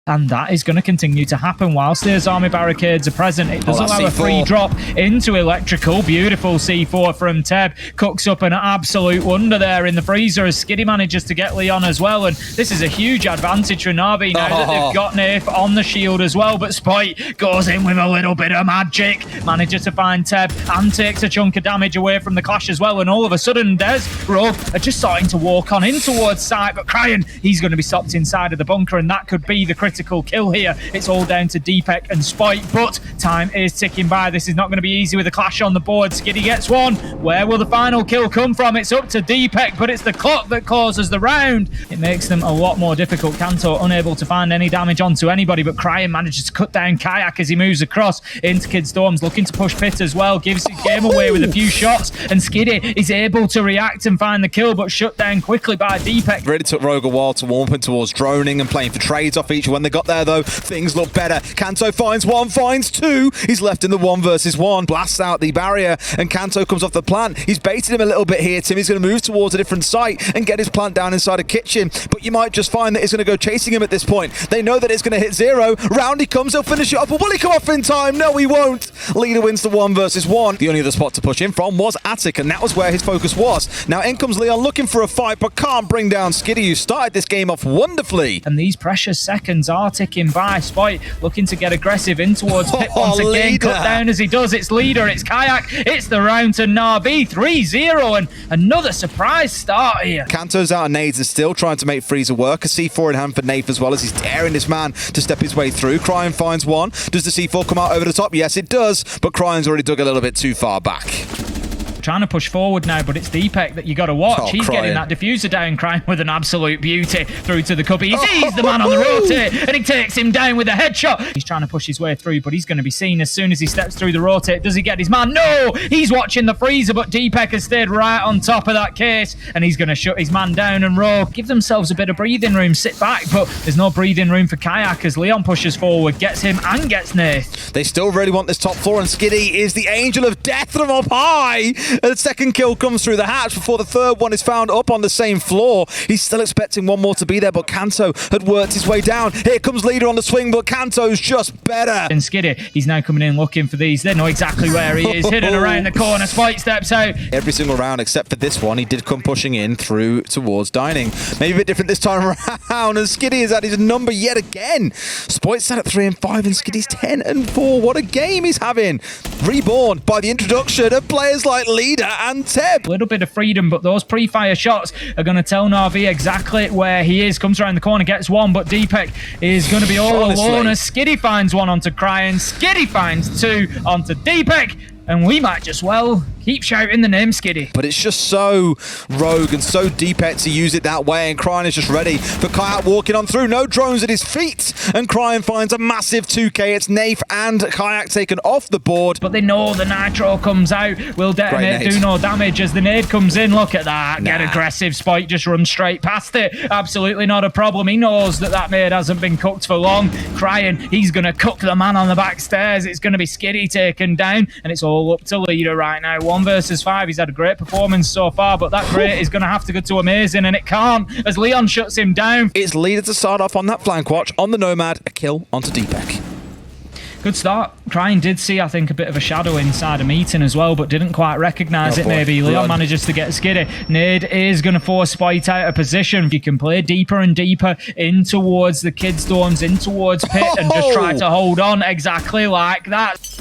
And that is going to continue to happen whilst those army barricades are present. It does allow a free drop into electrical. Beautiful C4 from Teb. Cooks up an absolute wonder there in the freezer as Skiddy manages to get Leon as well. And this is a huge advantage for NAVI now that they've got Nath on the shield as well. But Spite goes in with a little bit of magic. Manages to find Teb and takes a chunk of damage away from the clash as well. And all of a sudden, Rogue are just starting to walk on in towards site. But Cryan, he's going to be stopped inside of the bunker. And that could be the critical kill here. It's all down to Deepek and Spite, but time is ticking by. This is not going to be easy with a clash on the board. Skiddy gets one. Where will the final kill come from? It's up to Deepek, but it's the clock that causes the round. It makes them a lot more difficult. Kanto unable to find any damage onto anybody, but Cryan manages to cut down Kayak as he moves across into Kid Storms, looking to push Pit as well. Gives the game away with a few shots, and Skiddy is able to react and find the kill, but shut down quickly by Deepek. Really took Rogue a while to warm up towards droning and playing for trades off each. When they got there, though, things look better. Kanto finds one, finds two. He's left in the 1 versus 1. Blasts out the barrier, and Kanto comes off the plant. He's baited him a little bit here. Timmy's going to move towards a different site and get his plant down inside a kitchen, but you might just find that it's going to go chasing him at this point. They know that it's going to hit 0. Round he comes, he'll finish it off, but will he come off in time? No, he won't. Leader wins the 1 versus 1. The only other spot to push in from was Attic, and that was where his focus was. Now in comes Leon looking for a fight, but can't bring down Skiddy, who started this game off wonderfully. And these precious seconds are ticking by. Spite looking to get aggressive in towards Pit once again. Leader. Cut down as he does. It's Leader, it's Kayak, it's the round to NAVI. 3-0, and another surprise start here. Kanto's out of nades and still trying to make Freezer work. A C4 in hand for Nath as well as he's tearing this man to step his way through. Cryan finds one. Does the C4 come out over the top? Yes, it does, but Cryan's already dug a little bit too far back. Trying to push forward now, but it's Deepek that you got to watch. He's getting that diffuser down, Cryan with an absolute beauty through to the cubby. He sees the man on the rotate, and he takes him down with a headshot. He's trying to push his way through, but he's going to be seen as soon as he steps through the rotate. Does he get his man? No! He's watching the freezer, but Deepek has stayed right on top of that case, and he's going to shut his man down. And Rogue give themselves a bit of breathing room, sit back, but there's no breathing room for Kayak as Leon pushes forward, gets him and gets Nath. They still really want this top floor, and Skiddy is the angel of death from up high. And the second kill comes through the hatch before the third one is found up on the same floor. He's still expecting one more to be there, but Kanto had worked his way down. Here comes Leader on the swing, but Kanto's just better. And Skiddy, he's now coming in looking for these. They know exactly where he is, hidden around the corner. Spite steps out. Every single round except for this one, he did come pushing in through towards dining. Maybe a bit different this time around, and Skiddy is at his number yet again. Spite's set at 3 and 5, and Skiddy's 10 and 4. What a game he's having. Reborn by the introduction of players like Leader and Teb. A little bit of freedom, but those pre-fire shots are going to tell NAVI exactly where he is. Comes around the corner, gets one, but Deepek is going to be all alone as Skiddy finds one onto Cryan. Skiddy finds 2 onto Deepek, and we might just well keep shouting the name Skiddy. But it's just so Rogue and so Deepek to use it that way, and Cryan is just ready for Kayak walking on through. No drones at his feet, and Cryan finds a massive 2K. It's Nath and Kayak taken off the board. But they know the nitro comes out, will detonate, do no damage as the nade comes in. Look at that, get aggressive. Spite just runs straight past it. Absolutely not a problem. He knows that that nade hasn't been cooked for long. Cryan, he's going to cook the man on the back stairs. It's going to be Skiddy taken down, and it's all up to Leader right now. 1 versus 5. He's had a great performance so far, but that great is going to have to go to amazing, and it can't as Leon shuts him down. It's Leader to start off on that flank watch on the Nomad. A kill onto Deepek. Good start. Cryan did see, I think, a bit of a shadow inside a meeting as well, but didn't quite recognise it maybe. Leon manages to get Skiddy. Nade is going to force Spite out of position. You can play deeper and deeper in towards the Kid Storms, in towards Pit, and just try to hold on exactly like that.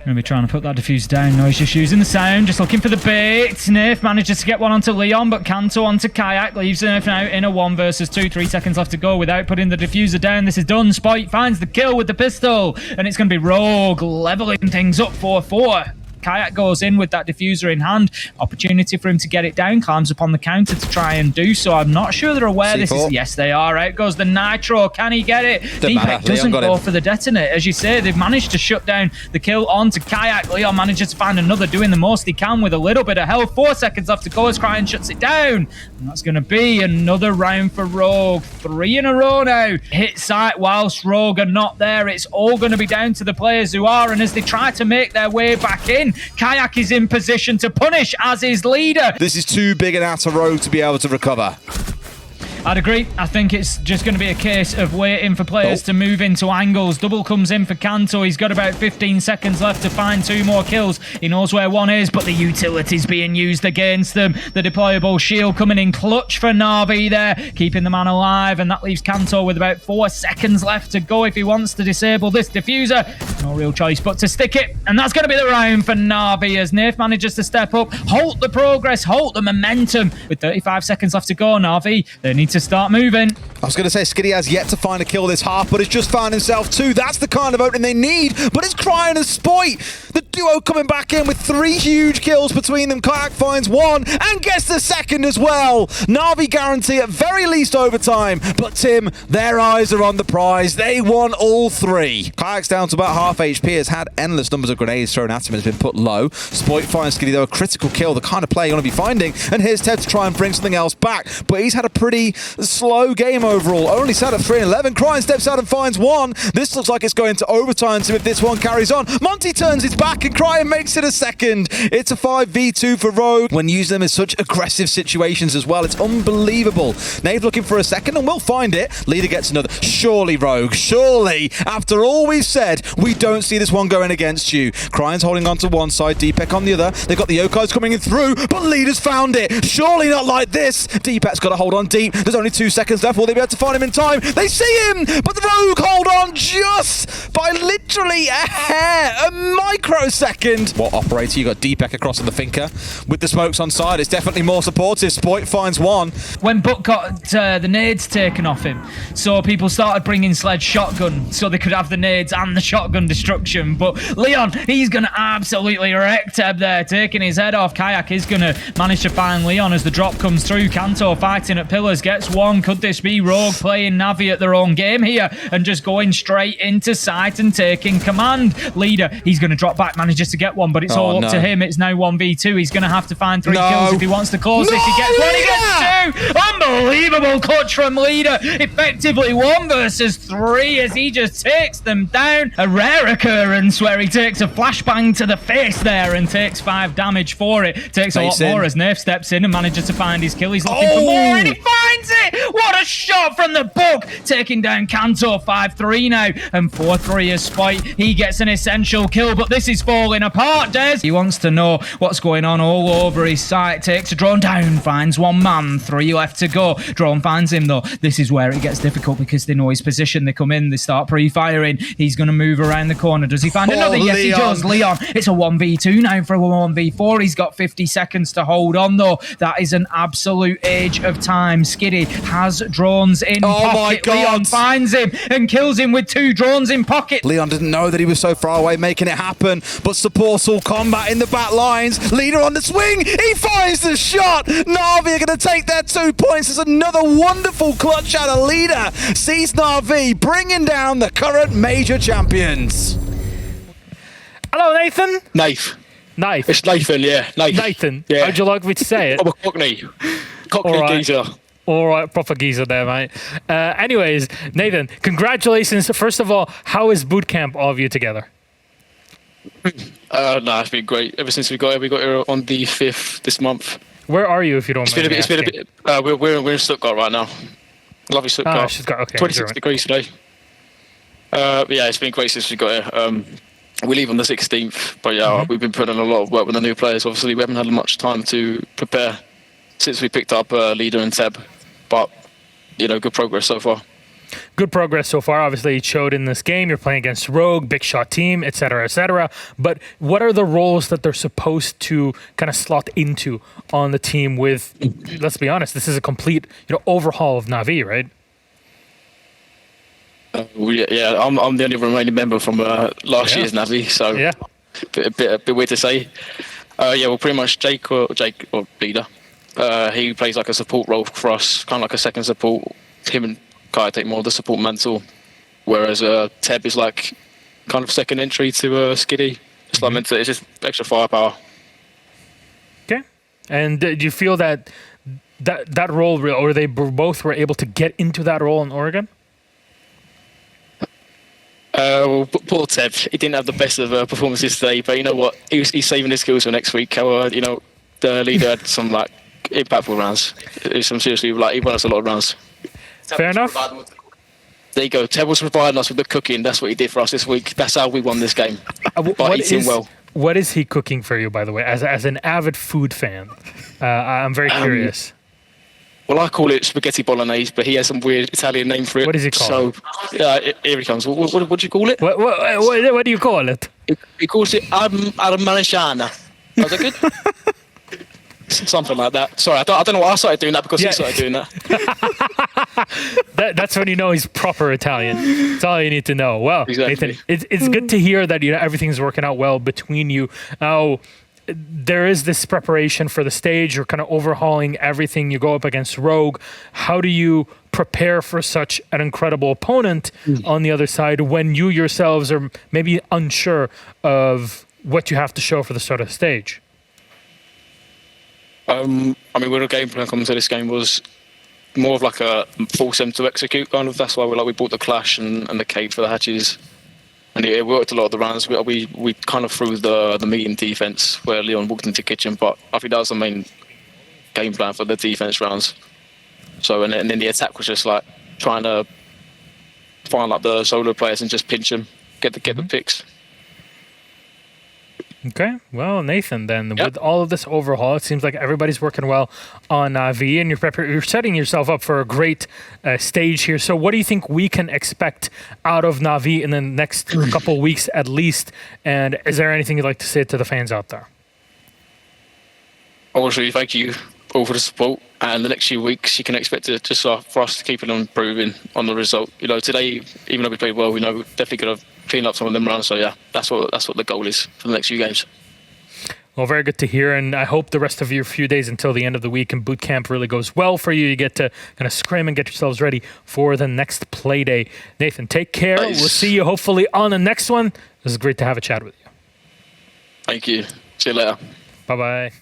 Going to be trying to put that diffuse down. No, he's just using the sound, just looking for the bait. Nath manages to get one onto Leon, but Kanto onto Kayak. Leaves Nath now in a 1 versus 2. 3 seconds left to go without putting the diffuser down. This is done. Spite finds the kill with the pistol, and it's going to be Rogue leveling things up 4-4. Kayak goes in with that diffuser in hand. Opportunity for him to get it down. Climbs upon the counter to try and do so. I'm not sure they're aware this is... Yes, they are. Out goes the nitro. Can he get it? Deepek doesn't go for the detonate. As you say, they've managed to shut down the kill onto Kayak. Leon manages to find another, doing the most he can with a little bit of health. 4 seconds left to go as Cryan shuts it down. And that's going to be another round for Rogue. 3 in a row now. Hit site whilst Rogue are not there. It's all going to be down to the players who are. And as they try to make their way back in, Kayak is in position to punish as his Leader. This is too big an out of Rogue to be able to recover. I'd agree. I think it's just going to be a case of waiting for players to move into angles. Double comes in for Kanto. He's got about 15 seconds left to find 2 more kills. He knows where one is, but the utility's being used against them. The deployable shield coming in clutch for NAVI there, keeping the man alive, and that leaves Kanto with about 4 seconds left to go if he wants to disable this diffuser. No real choice but to stick it, and that's going to be the round for NAVI as Nath manages to step up, halt the progress, halt the momentum. With 35 seconds left to go, NAVI, they need to start moving. I was going to say Skitty has yet to find a kill this half, but has just found himself 2. That's the kind of opening they need, but it's Cryin and Spoit. The duo coming back in with 3 huge kills between them. Kayak finds 1 and gets the second as well. NAVI guarantee at very least overtime, but Tim, their eyes are on the prize. They won all 3. Kayak's down to about half HP, has had endless numbers of grenades thrown at him, has been put low. Spoit finds Skitty though, a critical kill, the kind of play you want to be finding, and here's Ted to try and bring something else back, but he's had a pretty slow game overall, only sat at 3 and 11. Cryin steps out and finds 1. This looks like it's going to overtime, so if this one carries on, Monty turns his back and Cryin makes it a second. It's a 5v2 for Rogue when using them in such aggressive situations as well. It's unbelievable. Nave looking for a second and we'll find it. Leader gets another. Surely, Rogue, surely, after all we've said, we don't see this one going against you. Cryine's holding on to one side, Deepek on the other. They've got the Yokais coming in through, but Leader's found it. Surely not like this. Deepek's got to hold on deep. There's only 2 seconds left. Will they be able to find him in time? They see him, but the Rogue hold on just by literally a hair, a microsecond. What operator? You got Deepek across in the Finker with the smokes on side. It's definitely more supportive. Spoit finds 1. When Buck got the nades taken off him, so people started bringing Sledge shotgun so they could have the nades and the shotgun destruction. But Leon, he's going to absolutely wreck Teb there, taking his head off. Kayak is going to manage to find Leon as the drop comes through. Kanto fighting at pillars, gets 1. Could this be Rogue playing NAVI at their own game here and just going straight into sight and taking command? Leader, he's going to drop back, manages to get 1, but it's all up to him. It's now 1v2. He's going to have to find 3 kills if he wants to close this. He gets 1, he gets 2. Unbelievable clutch from Leader. Effectively 1 versus 3 as he just takes them down. A rare occurrence where he takes a flashbang to the face there and takes 5 damage for it. Takes a lot more as Nerf steps in and manages to find his kill. He's looking for more and he finds it. What a shot from the Buck, taking down Kanto. 5-3 now and 4-3 as Spoit. He gets an essential kill, but this is falling apart, Des. He wants to know what's going on all over his site. Takes a drone down, finds 1 man, 3 left to go. Drone finds him though. This is where it gets difficult because they know his position. They come in, they start pre-firing. He's going to move around the corner. Does he find another? Yes, he does. Leon, it's a 1v2 now for a 1v4. He's got 50 seconds to hold on though. That is an absolute age of time. Skitty has drones in pocket. My God. Leon finds him and kills him with 2 drones in pocket. Leon didn't know that he was so far away making it happen, but supports all combat in the back lines. Leader on the swing, he finds the shot. NAVI are going to take their 2 points. There's another wonderful clutch out of Leader. Sees NAVI bringing down the current major champions. Hello, Nathan. Knife. It's Nathan, yeah. Nathan. Yeah. How'd you like me to say it? I'm a Cockney geezer. All right, proper geezer there, mate. Anyways, Nathan, congratulations. First of all, how is boot camp, all of you together? It's been great. Ever since we got here on the 5th this month. Where are you, if you don't mind? It's been a bit. We're in Stuttgart right now. Lovely Stuttgart. Stuttgart. Okay. 26 degrees today. Yeah, it's been great since we got here. We leave on the 16th, but we've been putting in a lot of work with the new players. Obviously, we haven't had much time to prepare since we picked up Leader and Teb, but good progress so far. Good progress so far. Obviously, it showed in this game. You're playing against Rogue, big shot team, etc., etc. But what are the roles that they're supposed to kind of slot into on the team? With, let's be honest, this is a complete overhaul of NAVI, right? I'm the only remaining member from last year's NAVI, so a bit weird to say. Well, pretty much Jake or Leader. He plays like a support role for us, kind of like a second support. Him and Kai take more of the support mantle, whereas Teb is like kind of second entry to Skitty. It's just extra firepower. Okay, and do you feel that role, or they both were able to get into that role in Oregon? Well, poor Teb, he didn't have the best of performances today, but you know what? He's saving his skills for next week. The Leader had some impactful rounds. He won us a lot of rounds. Fair enough. There you go. Tebbles providing us with the cooking. That's what he did for us this week. That's how we won this game. By eating well. What is he cooking for you, by the way, as an avid food fan? I'm very curious. Well, I call it spaghetti bolognese, but he has some weird Italian name for it. What does he call it? So, here he comes. What do you call it? What do you call it? He calls it Marshen. Was that good? Something like that. Sorry, I don't know why I started doing that because he started doing that. That's when you know he's proper Italian. That's all you need to know. Well, exactly. Nathan, it's good to hear that everything's working out well between you. Now, there is this preparation for the stage. You're kind of overhauling everything. You go up against Rogue. How do you prepare for such an incredible opponent on the other side when you yourselves are maybe unsure of what you have to show for the start of the stage? I mean, when the game plan coming to this game was more of like a force them to execute kind of. That's why we bought the Clash and the Cave for the hatches, and it worked a lot of the rounds. We kind of threw the medium defense where Leon walked into the kitchen, but I think that was the main game plan for the defense rounds. So and then the attack was just like trying to find like the solo players and just pinch them, get the picks. Okay, well, Nathan, then with all of this overhaul, it seems like everybody's working well on NAVI, and you're setting yourself up for a great stage here. So what do you think we can expect out of NAVI in the next couple weeks at least? And is there anything you'd like to say to the fans out there? Obviously, thank you all for the support. And the next few weeks, you can expect to just for us to keep on improving on the result. You know, today, even though we played well, we know we're definitely going to clean up some of them runs. So yeah, that's what the goal is for the next few games. Well, very good to hear, and I hope the rest of your few days until the end of the week and boot camp really goes well for you. You get to kind of scrim and get yourselves ready for the next play day. Nathan, take care. Nice. We'll see you hopefully on the next one. This is great to have a chat with you. Thank you. See you later. Bye-bye.